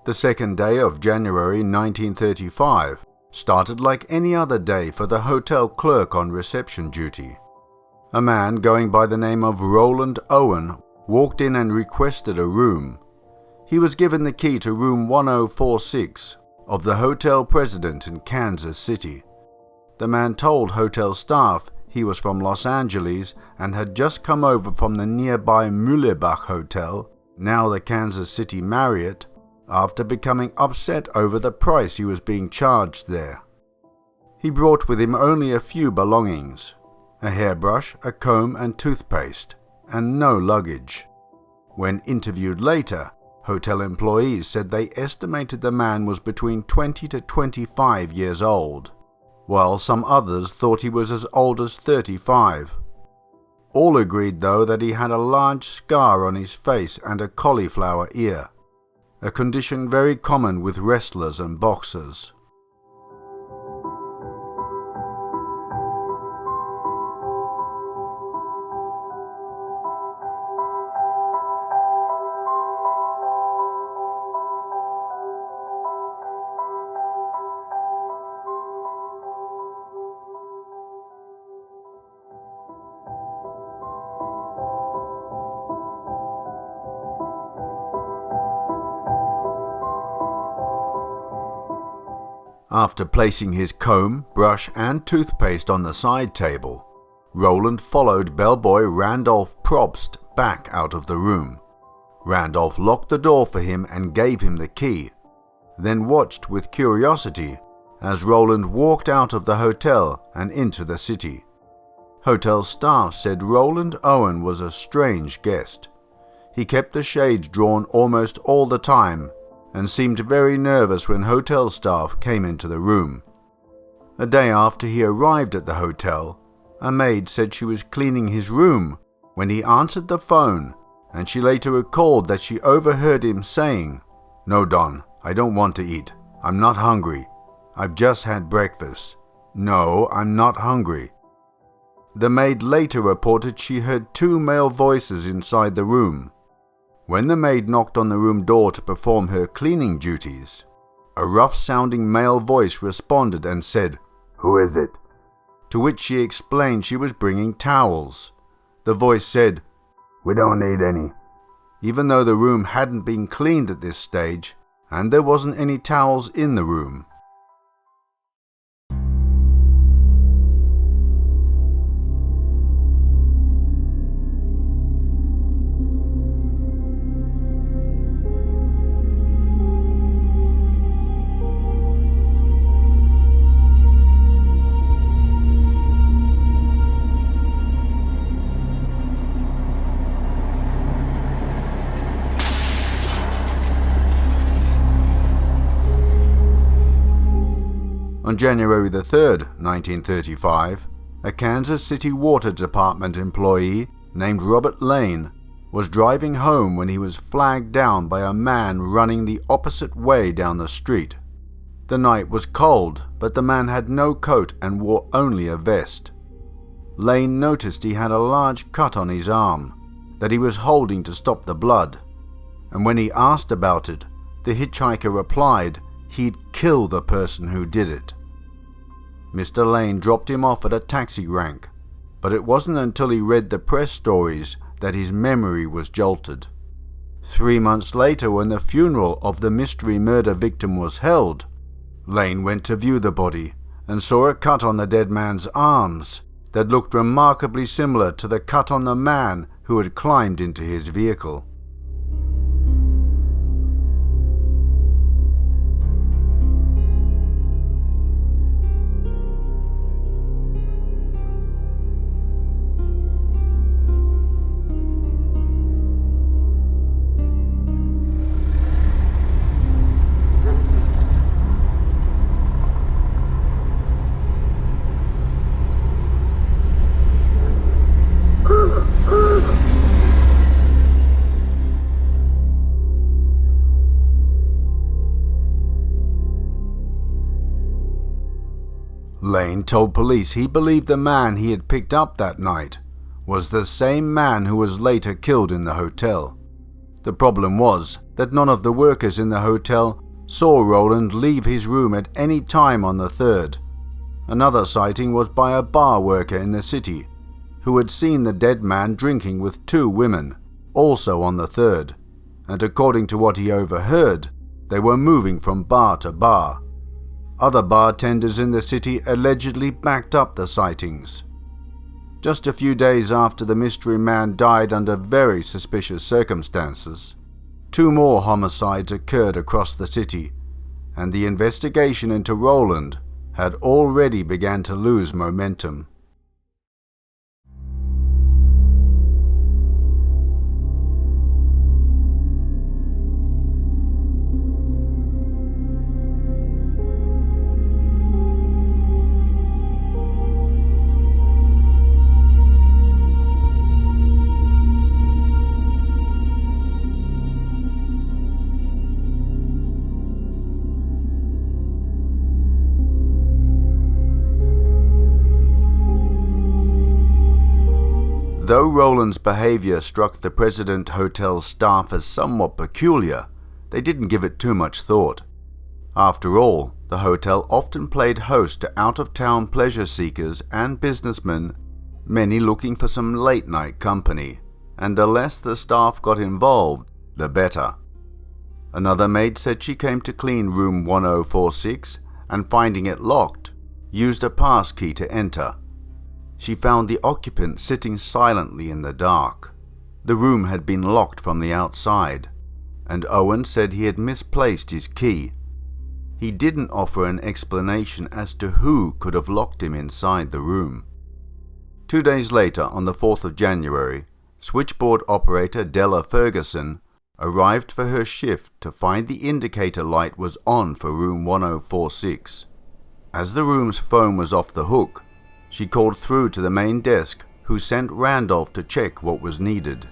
The second day of January 1935 started like any other day for the hotel clerk on reception duty. A man going by the name of Roland Owen walked in and requested a room. He was given the key to room 1046 of the Hotel President in Kansas City. The man told hotel staff he was from Los Angeles and had just come over from the nearby Mühlebach Hotel, now the Kansas City Marriott, after becoming upset over the price he was being charged there. He brought with him only a few belongings, a hairbrush, a comb and toothpaste, and no luggage. When interviewed later, hotel employees said they estimated the man was between 20 to 25 years old, while some others thought he was as old as 35. All agreed, though, that he had a large scar on his face and a cauliflower ear, a condition very common with wrestlers and boxers. After placing his comb, brush and toothpaste on the side table, Roland followed bellboy Randolph Probst back out of the room. Randolph locked the door for him and gave him the key, then watched with curiosity as Roland walked out of the hotel and into the city. Hotel staff said Roland Owen was a strange guest. He kept the shades drawn almost all the time and seemed very nervous when hotel staff came into the room. A day after he arrived at the hotel, a maid said she was cleaning his room when he answered the phone, and she later recalled that she overheard him saying, "No, Don, I don't want to eat. I'm not hungry. I've just had breakfast. No, I'm not hungry." The maid later reported she heard two male voices inside the room. When the maid knocked on the room door to perform her cleaning duties, a rough-sounding male voice responded and said, "Who is it?" To which she explained she was bringing towels. The voice said, "We don't need any," even though the room hadn't been cleaned at this stage and there wasn't any towels in the room. On January the 3rd, 1935, a Kansas City Water Department employee named Robert Lane was driving home when he was flagged down by a man running the opposite way down the street. The night was cold, but the man had no coat and wore only a vest. Lane noticed he had a large cut on his arm that he was holding to stop the blood, and when he asked about it, the hitchhiker replied he'd kill the person who did it. Mr. Lane dropped him off at a taxi rank, but it wasn't until he read the press stories that his memory was jolted. 3 months later, when the funeral of the mystery murder victim was held, Lane went to view the body and saw a cut on the dead man's arms that looked remarkably similar to the cut on the man who had climbed into his vehicle. Lane told police he believed the man he had picked up that night was the same man who was later killed in the hotel. The problem was that none of the workers in the hotel saw Roland leave his room at any time on the 3rd. Another sighting was by a bar worker in the city, who had seen the dead man drinking with 2 women, also on the 3rd, and according to what he overheard, they were moving from bar to bar. Other bartenders in the city allegedly backed up the sightings. Just a few days after the mystery man died under very suspicious circumstances, 2 more homicides occurred across the city, and the investigation into Roland had already begun to lose momentum. Though Roland's behavior struck the President Hotel staff as somewhat peculiar, they didn't give it too much thought. After all, the hotel often played host to out-of-town pleasure seekers and businessmen, many looking for some late-night company, and the less the staff got involved, the better. Another maid said she came to clean room 1046 and, finding it locked, used a pass key to enter. She found the occupant sitting silently in the dark. The room had been locked from the outside, and Owen said he had misplaced his key. He didn't offer an explanation as to who could have locked him inside the room. 2 days later, on the 4th of January, switchboard operator Della Ferguson arrived for her shift to find the indicator light was on for room 1046. As the room's phone was off the hook, she called through to the main desk, who sent Randolph to check what was needed.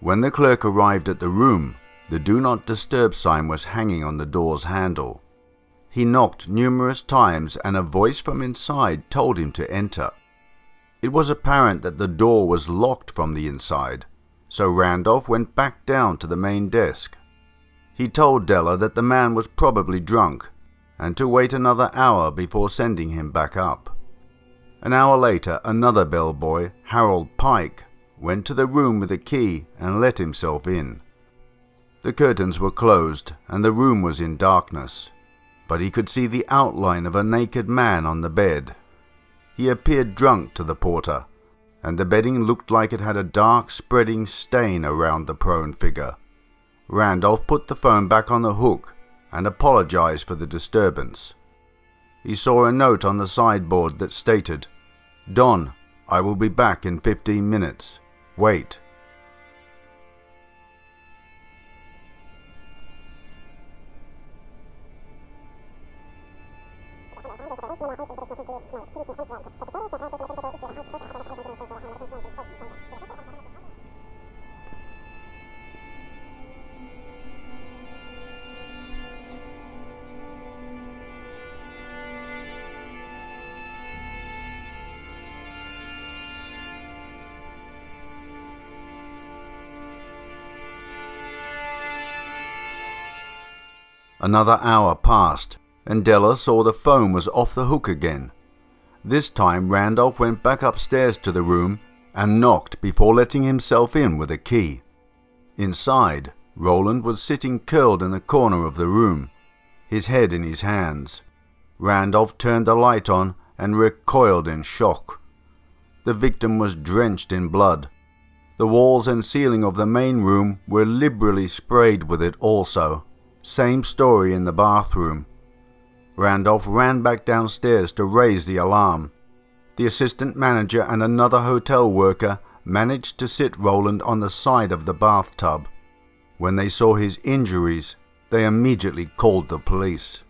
When the clerk arrived at the room, the Do Not Disturb sign was hanging on the door's handle. He knocked numerous times and a voice from inside told him to enter. It was apparent that the door was locked from the inside, so Randolph went back down to the main desk. He told Della that the man was probably drunk and to wait another hour before sending him back up. An hour later, another bellboy, Harold Pike, went to the room with a key and let himself in. The curtains were closed and the room was in darkness, but he could see the outline of a naked man on the bed. He appeared drunk to the porter, and the bedding looked like it had a dark spreading stain around the prone figure. Randolph put the phone back on the hook and apologized for the disturbance. He saw a note on the sideboard that stated, "Don, I will be back in 15 minutes. Wait." Another hour passed, and Della saw the phone was off the hook again. This time Randolph went back upstairs to the room and knocked before letting himself in with a key. Inside, Roland was sitting curled in the corner of the room, his head in his hands. Randolph turned the light on and recoiled in shock. The victim was drenched in blood. The walls and ceiling of the main room were liberally sprayed with it also. Same story in the bathroom. Randolph ran back downstairs to raise the alarm. The assistant manager and another hotel worker managed to sit Roland on the side of the bathtub. When they saw his injuries, They immediately called the police.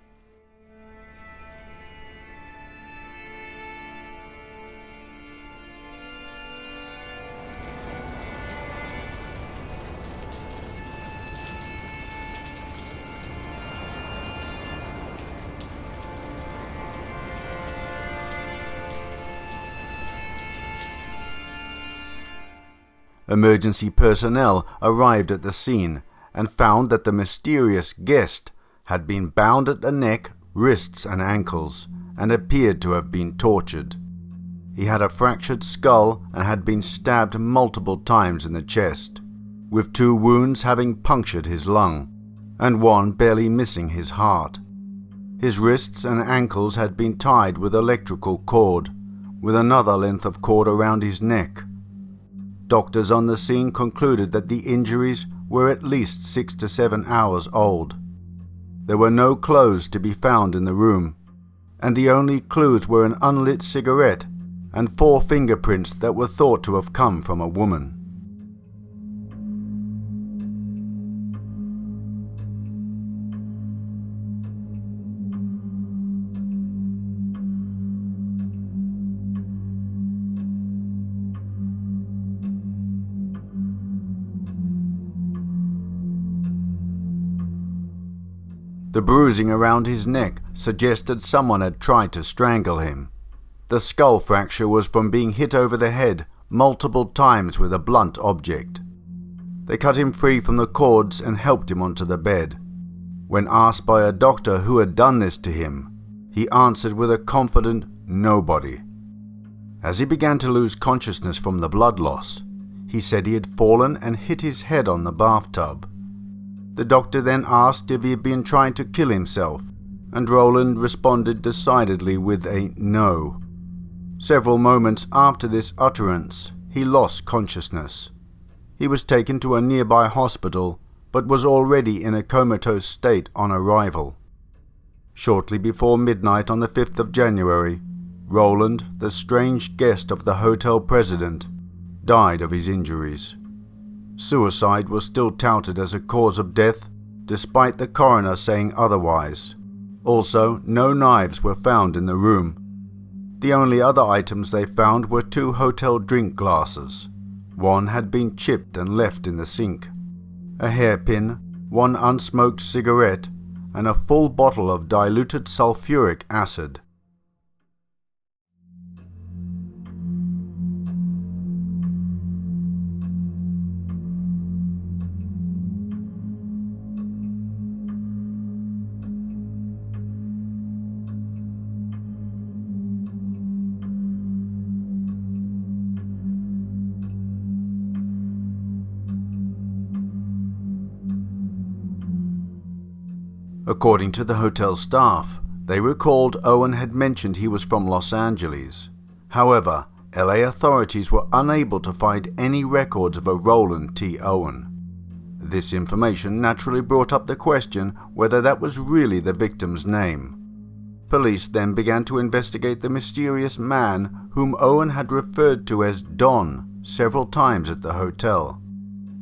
Emergency personnel arrived at the scene and found that the mysterious guest had been bound at the neck, wrists and ankles and appeared to have been tortured. He had a fractured skull and had been stabbed multiple times in the chest, with 2 wounds having punctured his lung and 1 barely missing his heart. His wrists and ankles had been tied with electrical cord, with another length of cord around his neck. Doctors on the scene concluded that the injuries were at least 6 to 7 hours old. There were no clothes to be found in the room, and the only clues were an unlit cigarette and 4 fingerprints that were thought to have come from a woman. The bruising around his neck suggested someone had tried to strangle him. The skull fracture was from being hit over the head multiple times with a blunt object. They cut him free from the cords and helped him onto the bed. When asked by a doctor who had done this to him, he answered with a confident nobody. As he began to lose consciousness from the blood loss, he said he had fallen and hit his head on the bathtub. The doctor then asked if he had been trying to kill himself, and Roland responded decidedly with a no. Several moments after this utterance, he lost consciousness. He was taken to a nearby hospital, but was already in a comatose state on arrival. Shortly before midnight on the 5th of January, Roland, the strange guest of the hotel president, died of his injuries. Suicide was still touted as a cause of death, despite the coroner saying otherwise. Also, no knives were found in the room. The only other items they found were 2 hotel drink glasses. One had been chipped and left in the sink, a hairpin, 1 unsmoked cigarette, and a full bottle of diluted sulfuric acid. According to the hotel staff, they recalled Owen had mentioned he was from Los Angeles. However, LA authorities were unable to find any records of a Roland T. Owen. This information naturally brought up the question whether that was really the victim's name. Police then began to investigate the mysterious man whom Owen had referred to as Don several times at the hotel.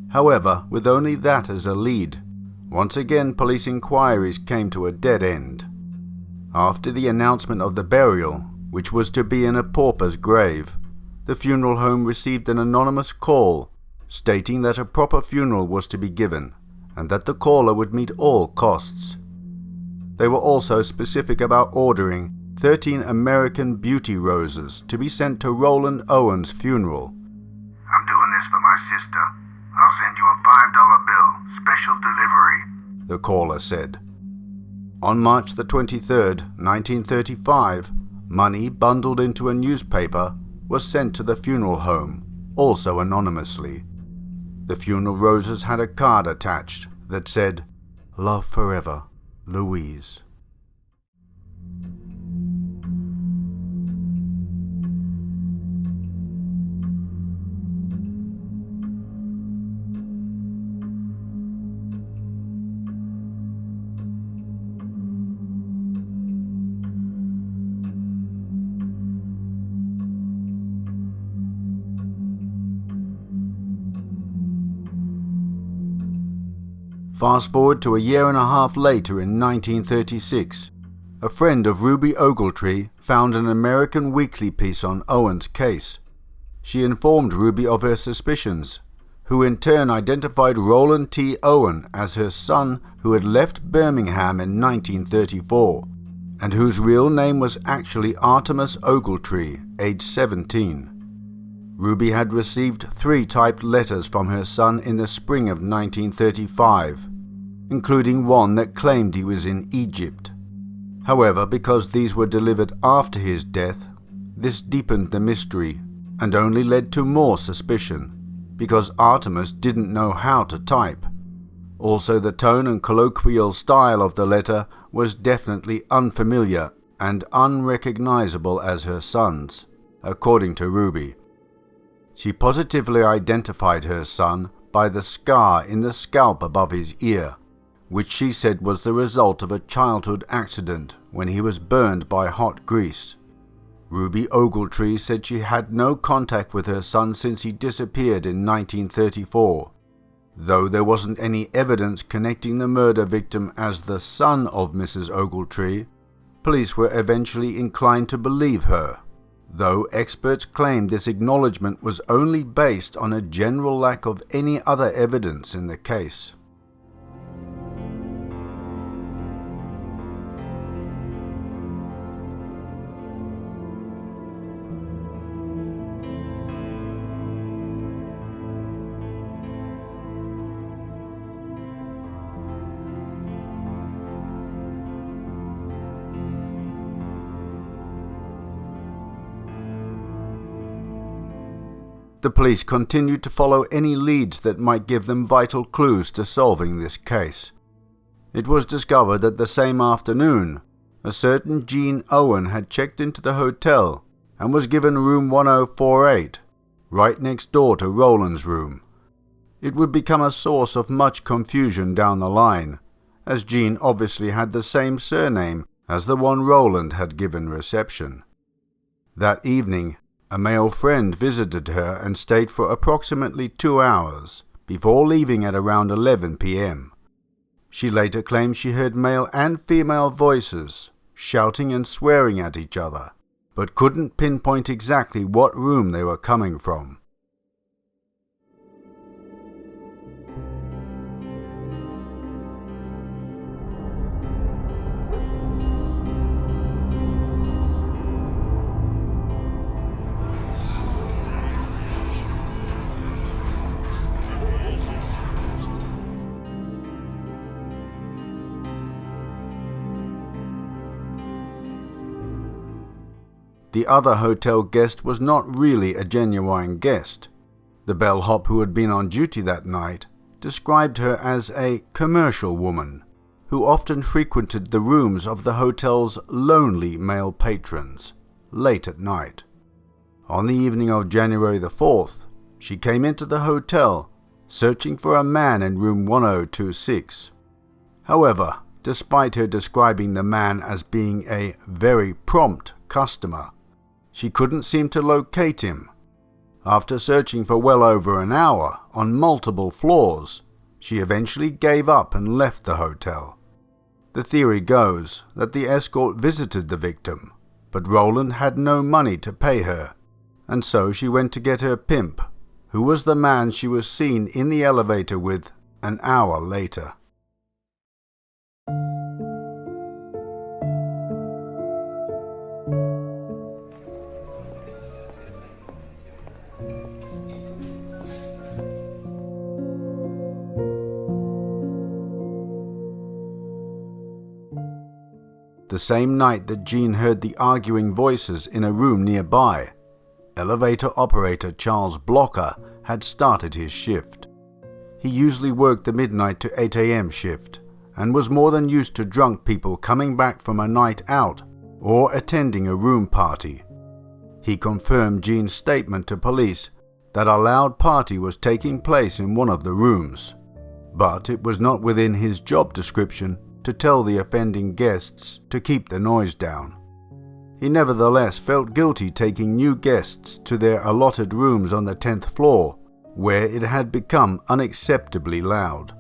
However, with only that as a lead, once again police inquiries came to a dead end. After the announcement of the burial, which was to be in a pauper's grave, the funeral home received an anonymous call stating that a proper funeral was to be given and that the caller would meet all costs. They were also specific about ordering 13 American Beauty roses to be sent to Roland Owen's funeral. "I'm doing this for my sister. I'll send you a $5 bill, special delivery," the caller said. On March the 23rd, 1935, money bundled into a newspaper was sent to the funeral home, also anonymously. The funeral roses had a card attached that said, "Love forever, Louise." Fast forward to a year and a half later in 1936. A friend of Ruby Ogletree found an American weekly piece on Owen's case. She informed Ruby of her suspicions, who in turn identified Roland T. Owen as her son who had left Birmingham in 1934, and whose real name was actually Artemus Ogletree, age 17. Ruby had received 3 typed letters from her son in the spring of 1935, including one that claimed he was in Egypt. However, because these were delivered after his death, this deepened the mystery and only led to more suspicion, because Artemus didn't know how to type. Also, the tone and colloquial style of the letter was definitely unfamiliar and unrecognizable as her son's, according to Ruby. She positively identified her son by the scar in the scalp above his ear, which she said was the result of a childhood accident when he was burned by hot grease. Ruby Ogletree said she had no contact with her son since he disappeared in 1934. Though there wasn't any evidence connecting the murder victim as the son of Mrs. Ogletree, police were eventually inclined to believe her, though experts claimed this acknowledgement was only based on a general lack of any other evidence in the case. The police continued to follow any leads that might give them vital clues to solving this case. It was discovered that the same afternoon, a certain Gene Owen had checked into the hotel and was given room 1048, right next door to Roland's room. It would become a source of much confusion down the line, as Gene obviously had the same surname as the one Roland had given reception. That evening, a male friend visited her and stayed for approximately 2 hours, before leaving at around 11 p.m. She later claimed she heard male and female voices, shouting and swearing at each other, but couldn't pinpoint exactly what room they were coming from. The other hotel guest was not really a genuine guest. The bellhop who had been on duty that night described her as a commercial woman who often frequented the rooms of the hotel's lonely male patrons late at night. On the evening of January the 4th, she came into the hotel searching for a man in room 1026. However, despite her describing the man as being a very prompt customer, she couldn't seem to locate him. After searching for well over an hour on multiple floors, she eventually gave up and left the hotel. The theory goes that the escort visited the victim, but Roland had no money to pay her, and so she went to get her pimp, who was the man she was seen in the elevator with an hour later. The same night that Gene heard the arguing voices in a room nearby, elevator operator Charles Blocker had started his shift. He usually worked the midnight to 8 a.m. shift and was more than used to drunk people coming back from a night out or attending a room party. He confirmed Gene's statement to police that a loud party was taking place in one of the rooms, but it was not within his job description to tell the offending guests to keep the noise down. He nevertheless felt guilty taking new guests to their allotted rooms on the 10th floor, where it had become unacceptably loud.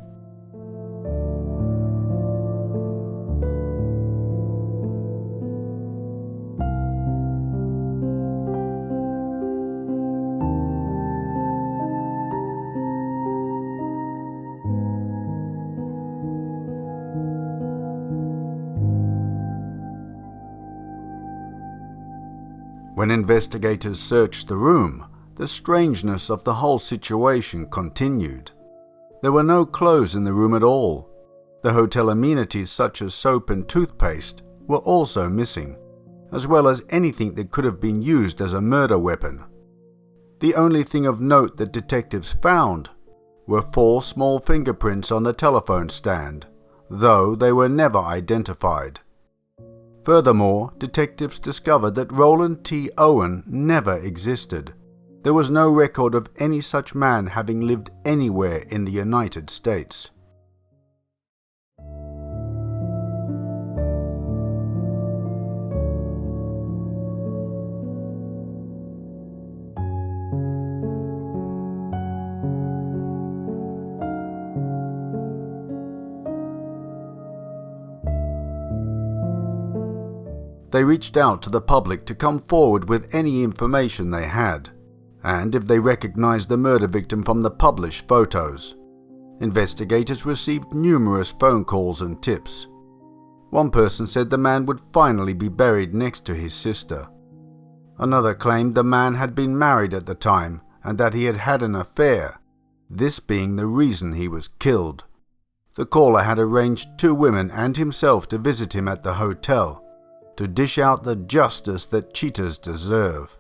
When investigators searched the room, the strangeness of the whole situation continued. There were no clothes in the room at all. The hotel amenities such as soap and toothpaste were also missing, as well as anything that could have been used as a murder weapon. The only thing of note that detectives found were 4 small fingerprints on the telephone stand, though they were never identified. Furthermore, detectives discovered that Roland T. Owen never existed. There was no record of any such man having lived anywhere in the United States. They reached out to the public to come forward with any information they had, and if they recognized the murder victim from the published photos. Investigators received numerous phone calls and tips. One person said the man would finally be buried next to his sister. Another claimed the man had been married at the time and that he had had an affair, this being the reason he was killed. The caller had arranged 2 women and himself to visit him at the hotel, to dish out the justice that cheaters deserve.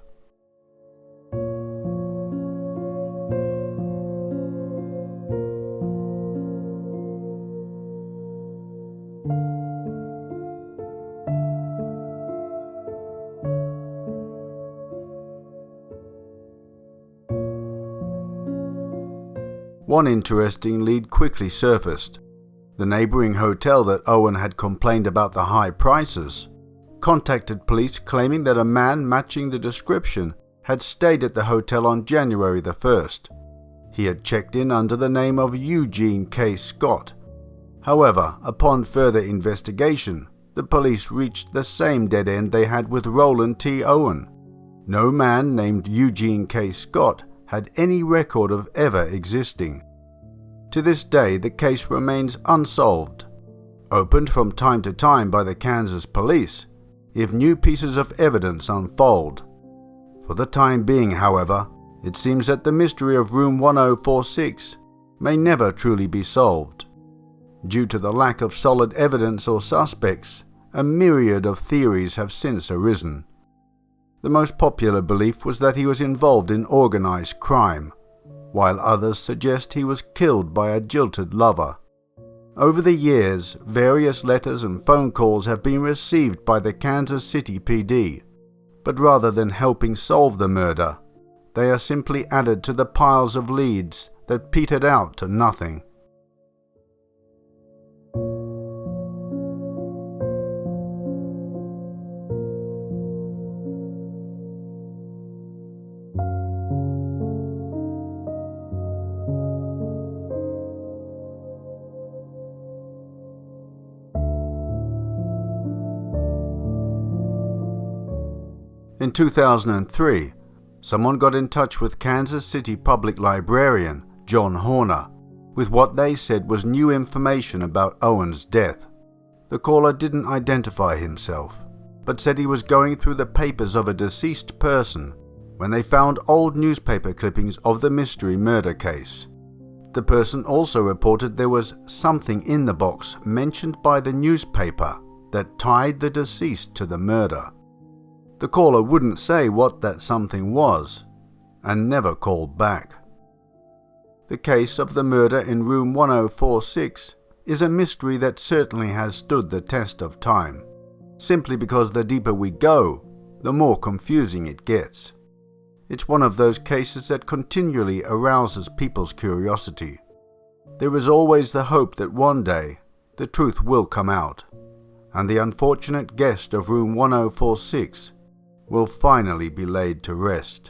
One interesting lead quickly surfaced. The neighboring hotel that Owen had complained about the high prices contacted police claiming that a man matching the description had stayed at the hotel on January the 1st. He had checked in under the name of Eugene K. Scott. However, upon further investigation, the police reached the same dead end they had with Roland T. Owen. No man named Eugene K. Scott had any record of ever existing. To this day, the case remains unsolved, opened from time to time by the Kansas police if new pieces of evidence unfold. For the time being, however, it seems that the mystery of Room 1046 may never truly be solved. Due to the lack of solid evidence or suspects, a myriad of theories have since arisen. The most popular belief was that he was involved in organized crime, while others suggest he was killed by a jilted lover. Over the years, various letters and phone calls have been received by the Kansas City PD, but rather than helping solve the murder, they are simply added to the piles of leads that petered out to nothing. In 2003, someone got in touch with Kansas City Public Librarian John Horner with what they said was new information about Owen's death. The caller didn't identify himself, but said he was going through the papers of a deceased person when they found old newspaper clippings of the mystery murder case. The person also reported there was something in the box mentioned by the newspaper that tied the deceased to the murder. The caller wouldn't say what that something was, and never called back. The case of the murder in Room 1046 is a mystery that certainly has stood the test of time, simply because the deeper we go, the more confusing it gets. It's one of those cases that continually arouses people's curiosity. There is always the hope that one day the truth will come out, and the unfortunate guest of Room 1046 will finally be laid to rest.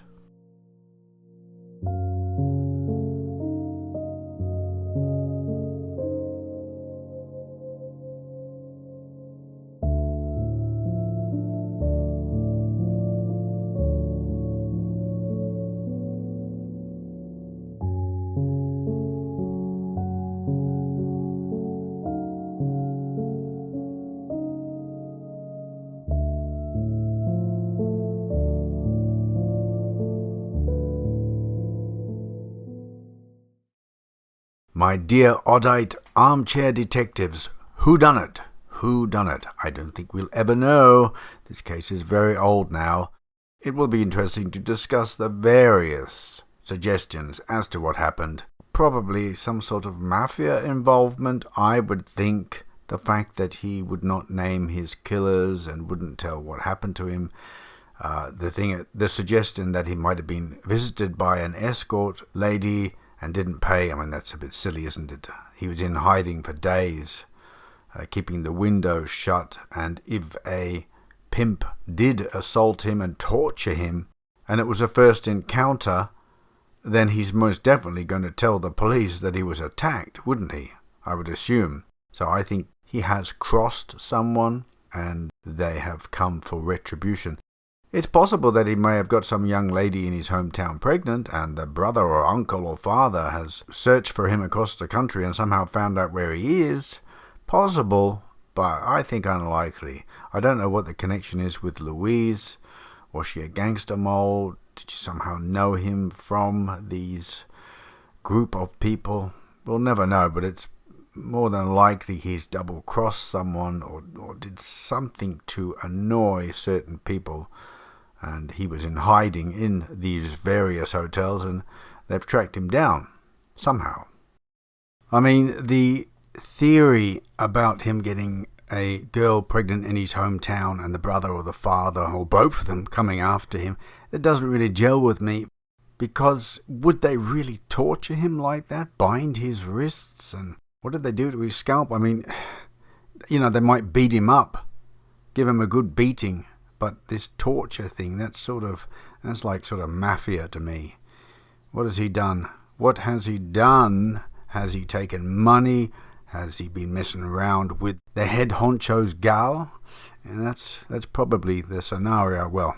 My dear Oddite armchair detectives, whodunit? Whodunit? I don't think we'll ever know. This case is very old now. It will be interesting to discuss the various suggestions as to what happened. Probably some sort of mafia involvement, I would think. The fact that he would not name his killers and wouldn't tell what happened to him. The suggestion that he might have been visited by an escort lady and didn't pay. I mean, that's a bit silly, isn't it? He was in hiding for days, keeping the window shut, and if a pimp did assault him and torture him, and it was a first encounter, then he's most definitely going to tell the police that he was attacked, wouldn't he? I would assume. So I think he has crossed someone, and they have come for retribution. It's possible that he may have got some young lady in his hometown pregnant, and the brother or uncle or father has searched for him across the country and somehow found out where he is. Possible, but I think unlikely. I don't know what the connection is with Louise. Was she a gangster mole? Did she somehow know him from these group of people? We'll never know, but it's more than likely he's double-crossed someone or did something to annoy certain people. And he was in hiding in these various hotels, and they've tracked him down somehow. I mean, the theory about him getting a girl pregnant in his hometown and the brother or the father or both of them coming after him, it doesn't really gel with me, because would they really torture him like that? Bind his wrists? And what did they do to his scalp? I mean, they might beat him up, give him a good beating. But this torture thing, that's like mafia to me. What has he done? What has he done? Has he taken money? Has he been messing around with the head honcho's gal? And that's probably the scenario. Well,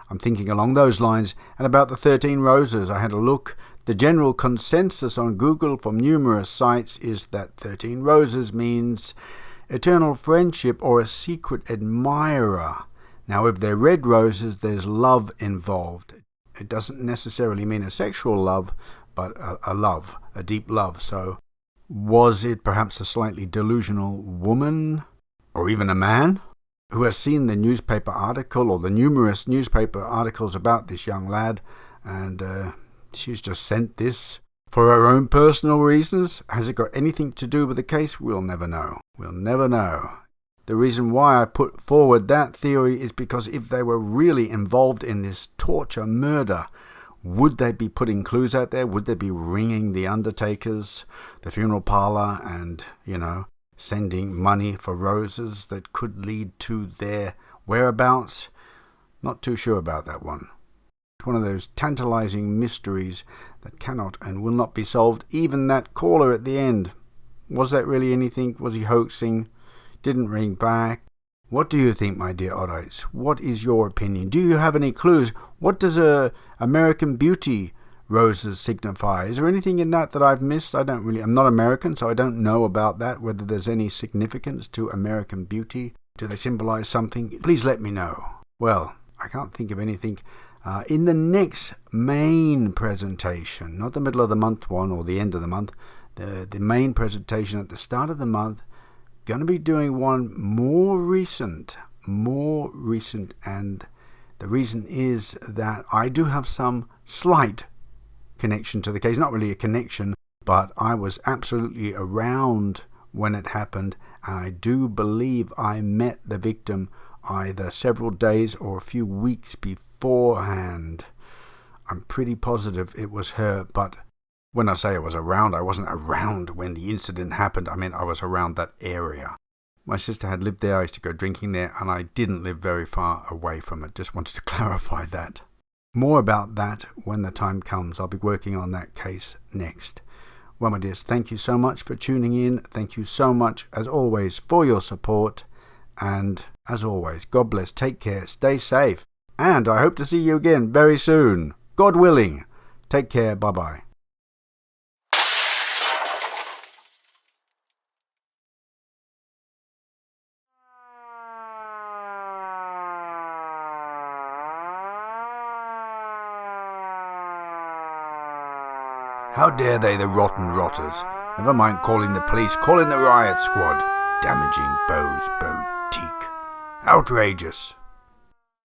I'm thinking along those lines. And about the 13 Roses, I had a look. The general consensus on Google from numerous sites is that 13 Roses means eternal friendship or a secret admirer. Now, if they're red roses, there's love involved. It doesn't necessarily mean a sexual love, but a deep love. So, was it perhaps a slightly delusional woman, or even a man, who has seen the newspaper article, or the numerous newspaper articles about this young lad, and she's just sent this for her own personal reasons? Has it got anything to do with the case? We'll never know. We'll never know. The reason why I put forward that theory is because if they were really involved in this torture murder, would they be putting clues out there? Would they be ringing the undertakers, the funeral parlor, and, sending money for roses that could lead to their whereabouts? Not too sure about that one. It's one of those tantalizing mysteries that cannot and will not be solved. Even that caller at the end. Was that really anything? Was he hoaxing? Didn't ring back. What do you think, my dear Oddites? What is your opinion? Do you have any clues? What does American Beauty roses signify? Is there anything in that I've missed? I'm not American, so I don't know about that, whether there's any significance to American Beauty. Do they symbolize something? Please let me know. Well, I can't think of anything. In the next main presentation, not the middle of the month one or the end of the month, the main presentation at the start of the month, going to be doing one more recent, and the reason is that I do have some slight connection to the case. Not really a connection, but I was absolutely around when it happened, and I do believe I met the victim either several days or a few weeks beforehand. I'm pretty positive it was her, but when I say I was around, I wasn't around when the incident happened. I mean, I was around that area. My sister had lived there. I used to go drinking there, and I didn't live very far away from it. Just wanted to clarify that. More about that when the time comes. I'll be working on that case next. Well, my dears, thank you so much for tuning in. Thank you so much, as always, for your support. And as always, God bless. Take care. Stay safe. And I hope to see you again very soon. God willing. Take care. Bye-bye. How dare they, the rotten rotters? Never mind calling the police, call in the riot squad. Damaging Beau's boutique. Outrageous.